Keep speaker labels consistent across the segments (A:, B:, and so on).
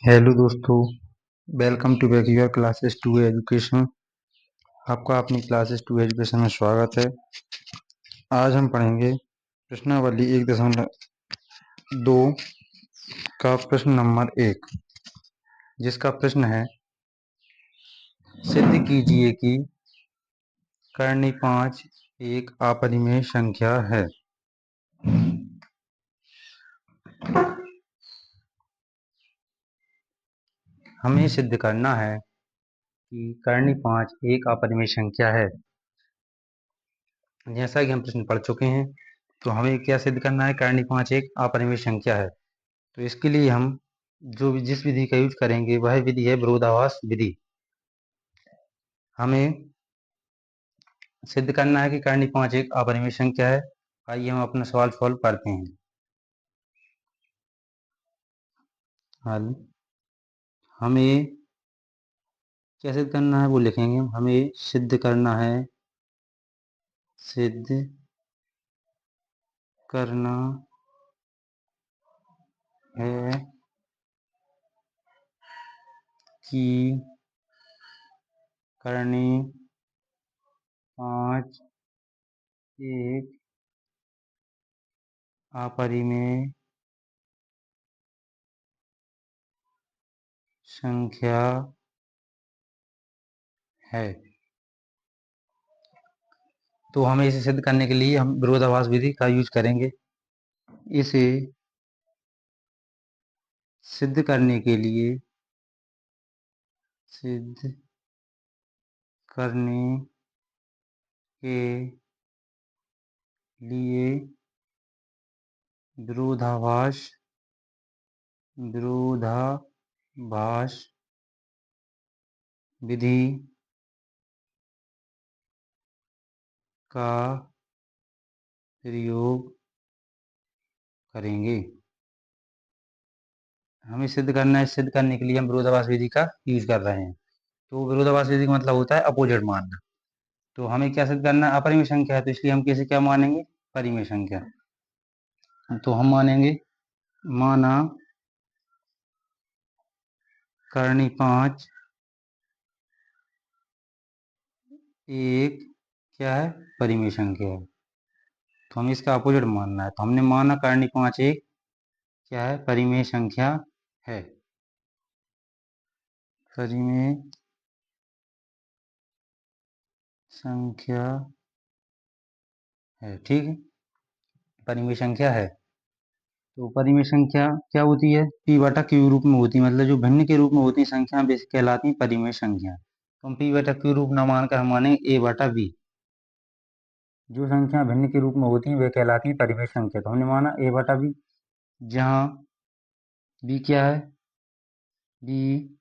A: Hello दोस्तों, welcome to back your classes to education. आपका अपनी क्लासेस टू एजुकेशन में स्वागत है। आज हम पढ़ेंगे प्रश्नावली 1.2 का प्रश्न नंबर 1, जिसका प्रश्न है सिद्ध कीजिए कि करनी 5 एक अपरिमेय संख्या है। हमें सिद्ध करना है कि करनी 5 एक अपरिमेय संख्या है। जैसा कि हम प्रश्न पढ़ चुके हैं, तो हमें क्या सिद्ध करना है? करनी 5 एक अपरिमेय संख्या है। तो इसके लिए हम जिस विधि का यूज करेंगे वह विधि है विरोधाभास विधि। हमें सिद्ध करना है कि करनी 5 एक अपरिमेय संख्या है। आइए हम अपना सवाल सॉल्व करते हैं। हल हमें क्या सिद्ध करना है वो लिखेंगे। हमें सिद्ध करना है, सिद्ध करना है कि करनी 5 एक अपरिमेय संख्या है। तो हमें इसे सिद्ध करने के लिए हम विरोधाभास विधि का यूज करेंगे। इसे सिद्ध करने के लिए सिद्ध करने के लिए विरोधाभास विधि का प्रयोग करेंगे। हमें सिद्ध करना है, सिद्ध करने के लिए हम विरोधाभास विधि का यूज कर रहे हैं। तो विरोधाभास विधि का मतलब होता है अपोजिट मानना। तो हमें क्या सिद्ध करना है? अपरिमेय संख्या है, तो इसलिए हम कैसे क्या मानेंगे? परिमेय संख्या। तो हम मानेंगे, माना करनी 5 एक क्या है? परिमेय संख्या है। तो हमें इसका अपोजिट मानना है। तो हमने माना करनी 5 एक क्या है? परिमेय संख्या है। परिमेय संख्या है, ठीक है। परिमेय संख्या है। तो परिमेय संख्या क्या होती है? पी बटा क्यू रूप में होती है, मतलब जो भिन्न के रूप में होती है संख्या वे कहलाती है परिमेय संख्या। तो हम पी बटा क्यू रूप न मानकर हम मानेंगे ए बटा बी। जो संख्या भिन्न के रूप में होती है वे कहलाती है परिमेय संख्या। तो हमने माना ए बटा बी, जहाँ बी क्या है? बी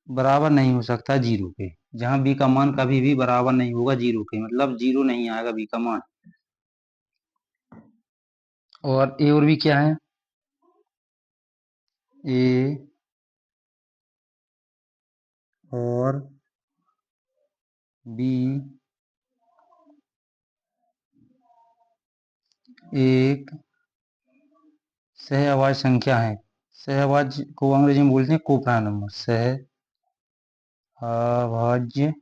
A: बराबर नहीं हो सकता जीरो के। जहाँ बी का मान कभी भी बराबर नहीं होगा जीरो के, मतलब जीरो नहीं आएगा बी का मान। और ए और बी क्या है? ए और बी एक सहअभाज्य संख्या है। सहअभाज्य को अंग्रेजी में बोलते हैं कोप्राइम नंबर। सहअभाज्य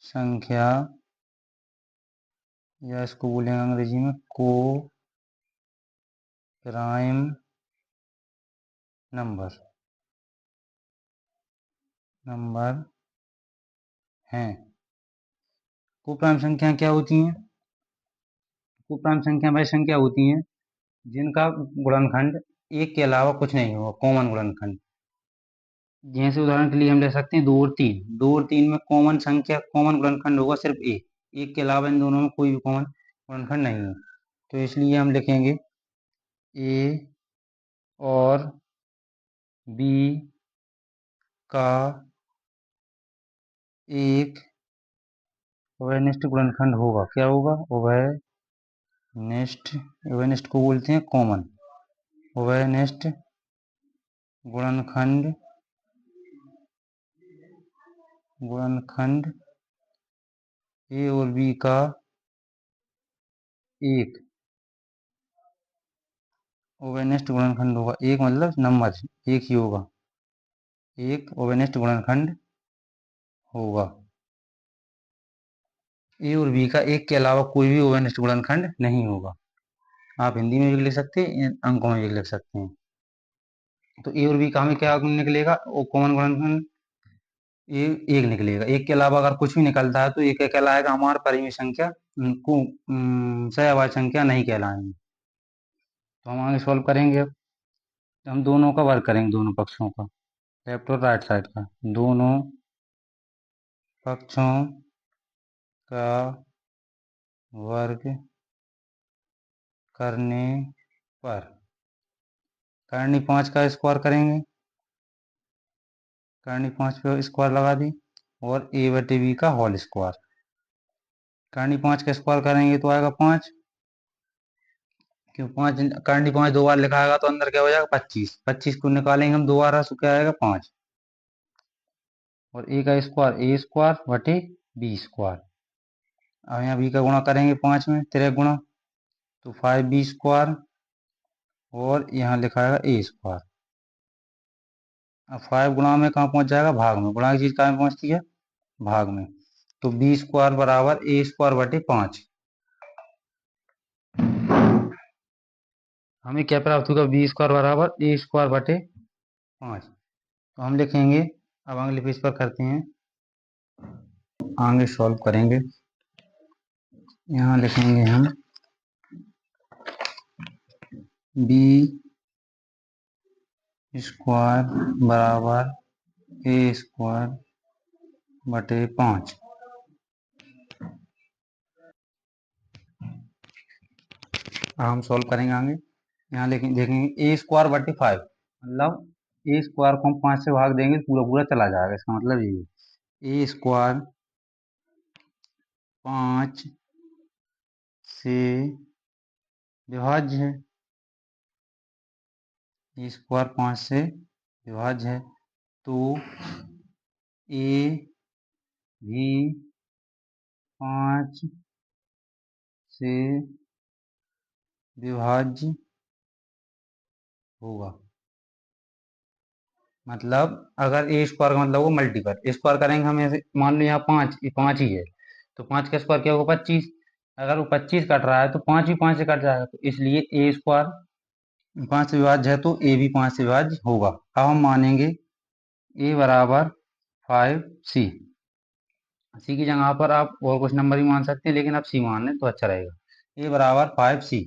A: संख्या, या इसको बोलेंगे अंग्रेजी में को प्राइम नंबर हैं। कोप्राइम संख्या क्या होती हैं? कोप्राइम संख्या वह संख्या होती हैं जिनका गुणनखंड एक के अलावा कुछ नहीं होगा, कॉमन गुणनखंड। जैसे उदाहरण के लिए हम ले सकते हैं 2 और 3। 2 और 3 में कॉमन संख्या, कॉमन गुणनखंड होगा सिर्फ एक। एक के अलावा इन दोनों में कोई भी कॉमन गुणनखंड नहीं है। तो इसलिए हम लिखेंगे ए और बी का एक उभयनिष्ठ गुणनखंड होगा। क्या होगा? उभयनिष्ठ। उभयनिष्ठ को बोलते हैं कॉमन। उभयनिष्ठ गुणनखंड, गुणनखंड ए और बी का एक ओवेनेस्ट गुणनखंड होगा, एक मतलब नंबर एक ही होगा, एक ओवेनेस्ट गुणनखंड होगा। ए और बी का एक के अलावा कोई भी ओवेनेस्ट गुणनखंड नहीं होगा। आप हिंदी में भी लिख सकते हैं, अंकों में भी लिख सकते हैं। तो ए और बी का हमें क्या निकलेगा, वो कॉमन गुणनखंड ए एक निकलेगा। एक के अलावा अगर कुछ भी निकलता है तो ये क्या कहलाएगा, हमारा परिमेय संख्या को सहअवाच्य संख्या नहीं कहलाएंगे। तो हम आगे सॉल्व करेंगे। अब हम दोनों का वर्ग करेंगे, दोनों पक्षों का, लेफ्ट और राइट साइड का, दोनों पक्षों का वर्ग करने पर करनी 5 का स्क्वायर करेंगे, करनी 5 पे स्क्वायर लगा दी, और ए बटे बी का होल स्क्वायर। करनी 5 का स्क्वायर करेंगे तो आएगा 5, क्यों 5, करनी 5 दो बार लिखा आएगा तो अंदर क्या हो जाएगा 25, 25 को निकालेंगे हम दोबारा तो क्या आएगा 5, और ए का स्क्वायर ए स्क्वायर बटे बी स्क्वायर। अब यहाँ बी का गुणा करेंगे 5 में, तिरक गुणा, तो 5b स्क्वायर, और यहाँ लिखा आएगा ए स्क्वायर। अब 5 गुणा में कहाँ पहुंच जाएगा, भाग में, गुणा की चीज कहाँ में पहुंचती है, भाग में। तो बी स्क्वायर बराबर ए स्क्वायर बटे 5। हमें क्या प्राप्त होगा, बी स्क्वायर बराबर ए स्क्वायर बटे 5। तो हम लिखेंगे, अब अगले पेज पर करते हैं, आगे सॉल्व करेंगे। यहाँ लिखेंगे हम बी स्क्वायर बराबर ए स्क्वायर बटे 5। अब हम सॉल्व करेंगे आगे। यहाँ देखेंगे ए स्क्वायर बटे 5, मतलब ए स्क्वायर को हम 5 से भाग देंगे पूरा पूरा चला जाएगा, इसका मतलब ये है ए स्क्वायर 5 से विभाज्य है, ए स्क्वायर 5 से विभाज्य है, तो ए भी 5 से विभाज्य होगा। मतलब अगर ए स्क्वायर का मतलब वो मल्टीपल स्क्वायर करेंगे हम, ऐसे मान लो यहाँ 5, ये 5 ही है, तो 5 का स्क्वायर क्या होगा 25। अगर वो 25 कट रहा है तो 5 भी 5 से कट जाएगा, तो इसलिए ए स्क्वायर 5 से विभाज्य है तो ए भी 5 से विभाज्य होगा। अब हम मानेंगे ए बराबर 5c, सी की जगह पर आप और कुछ नंबर भी मान सकते हैं, लेकिन आप सी मान लें तो अच्छा रहेगा। ए बराबर 5c।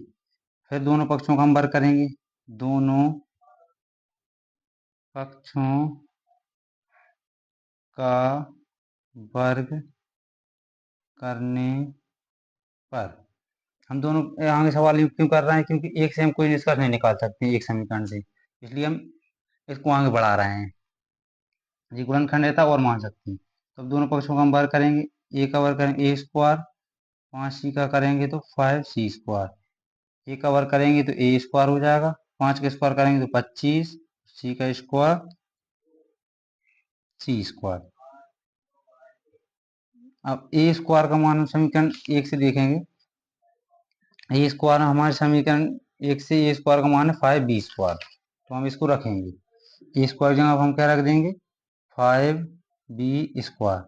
A: फिर दोनों पक्षों का हम वर्ग करेंगे, दोनों पक्षों का वर्ग करने पर, हम दोनों आगे सवाल क्यों कर रहे हैं, क्योंकि एक से हम कोई निष्कर्ष नहीं निकाल सकते एक समीकरण से, इसलिए हम इसको आगे बढ़ा रहे हैं। ये गुणनखंड रहता और मान सकते हैं। तो अब दोनों पक्षों का हम वर्ग करेंगे, ए का वर्ग करेंगे ए स्क्वायर, 5c का करेंगे तो 5c स्क्वायर, ए का वर्ग करेंगे तो ए स्क्वायर हो जाएगा, 5 का स्क्वायर करेंगे तो 25, सी का स्क्वायर सी स्क्वायर। अब ए स्क्वायर का मान समीकरण एक से देखेंगे, ए स्क्वायर हमारे समीकरण एक से ए स्क्वायर का मान है 5b स्क्वायर, तो हम इसको रखेंगे। ए स्क्वायर जगह हम क्या रख देंगे, 5b स्क्वायर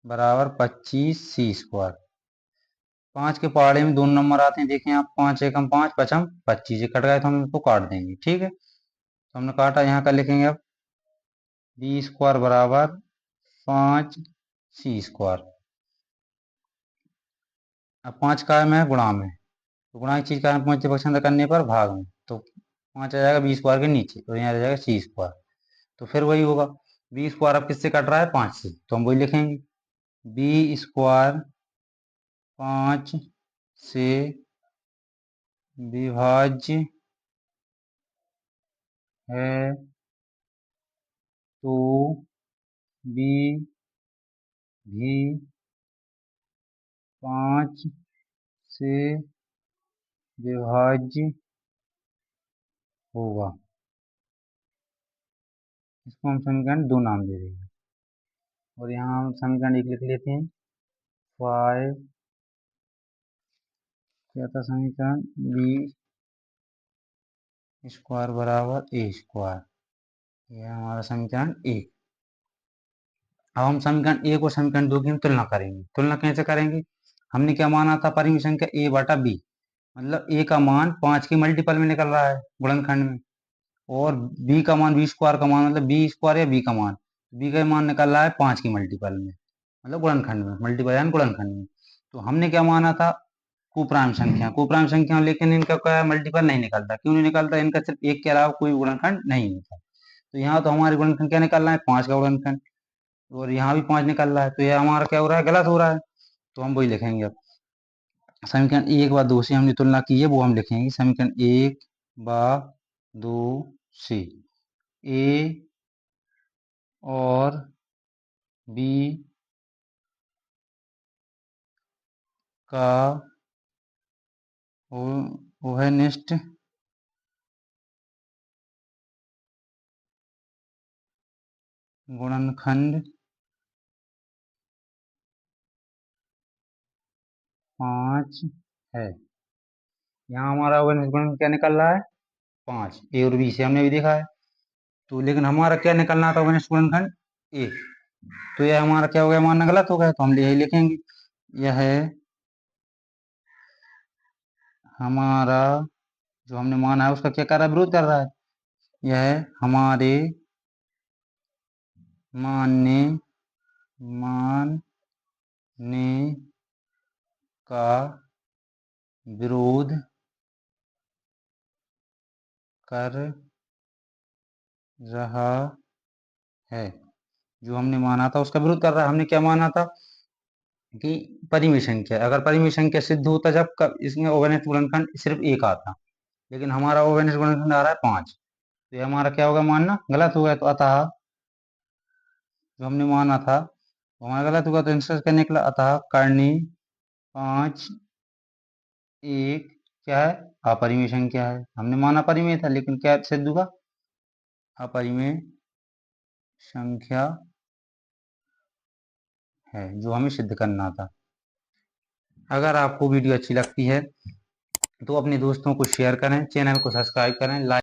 A: बराबर 25c स्क्वायर। 5 के पहाड़े में दोनों नंबर आते हैं, देखें आप, 5 एकम 5 पचम 25, ये कट गए तो हम इसको काट देंगे, ठीक है। तो हमने काटा, यहाँ का लिखेंगे अब बी स्क्वायर बराबर 5c स्क्वायर। अब 5 का में गुणा में, तो गुणा की चीज का पहुंचते पसंद करने पर भाग में, तो 5 आ जाएगा बी स्क्वायर के नीचे, और यहाँ आ जाएगा सी स्क्वायर। तो फिर वही होगा, बी स्क्वायर अब किससे कट रहा है 5 से, तो हम वही लिखेंगे बी स्क्वायर 5 से विभाज्य है, तो बी भी 5 से विभाज्य होगा। इसको हम समीकरण 2 नाम दे देंगे, और यहाँ हम समीकरण 1 लिख लेते हैं। 5 क्या था समीकरण, बी स्क्वायर बराबर ए स्क्वायर, यह हमारा समीकरण एक। अब हम समीकरण एक और समीकरण दो की हम तुलना करेंगे। तुलना कैसे करेंगे? हमने क्या माना था? परिमेय संख्या ए बटा बी, मतलब ए का मान 5 के मल्टीपल में निकल रहा है गुणनखंड में, और बी का मान, बी स्क्वायर का मान, मतलब बी स्क्वायर या बी का मान, बी का मान निकल रहा है 5 के मल्टीपल में, मतलब गुणनखंड में, मल्टीपल यानी गुणनखंड में। तो हमने क्या माना था? कुप्राइम संख्या, कुप्राइम संख्या, लेकिन इनका क्या मल्टीपल नहीं निकलता। क्यों नहीं निकलता? इनका सिर्फ एक के अलावा कोई गुणनखंड नहीं होता। तो यहाँ तो हमारे गुणनखंड क्या निकल रहा है? 5 का गुणनखंड, और यहाँ भी 5 निकल रहा है। तो यह हमारा क्या हो रहा है? गलत हो रहा है। तो हम वही लिखेंगे अब। समीकरण एक व दो से हमने तुलना की है, वो हम लिखेंगे। समीकरण एक व दो से ए और बी का ओहेनिस्ट गुणनखंड 5 है। यहाँ हमारा ओहेनिस्ट गुणनखंड क्या निकल रहा है? 5। ए और बी से हमने भी देखा है। तो लेकिन हमारा क्या निकलना था? ओहेनिस्ट गुणनखंड ए। तो यह हमारा क्या हो गया? मानना गलत हो गया। तो हम यही लिखेंगे, यह हमारा जो हमने माना है उसका क्या कर रहा है? विरोध कर रहा है। यह हमारे मानने का विरोध कर रहा है। जो हमने माना था उसका विरोध कर रहा है। हमने क्या माना था? कि परिमेय संख्या, अगर परिमेय संख्या सिद्ध होता जब कब इसमें ओवेनेट गुणनखंड सिर्फ एक आता, लेकिन हमारा ओवेनेट गुणनखंड आ रहा है 5। तो ये हमारा क्या होगा? मानना गलत हो गया। तो अतः जो हमने माना था वो हमारा गलत होगा। तो आंसर क्या निकला? अतः करनी 5 एक क्या है? अपरिमेय संख्या है। हमने माना परिमेय था, लेकिन क्या सिद्ध हुआ? अपरिमेय संख्या है, जो हमें सिद्ध करना था। अगर आपको वीडियो अच्छी लगती है तो अपने दोस्तों को शेयर करें, चैनल को सब्सक्राइब करें, लाइक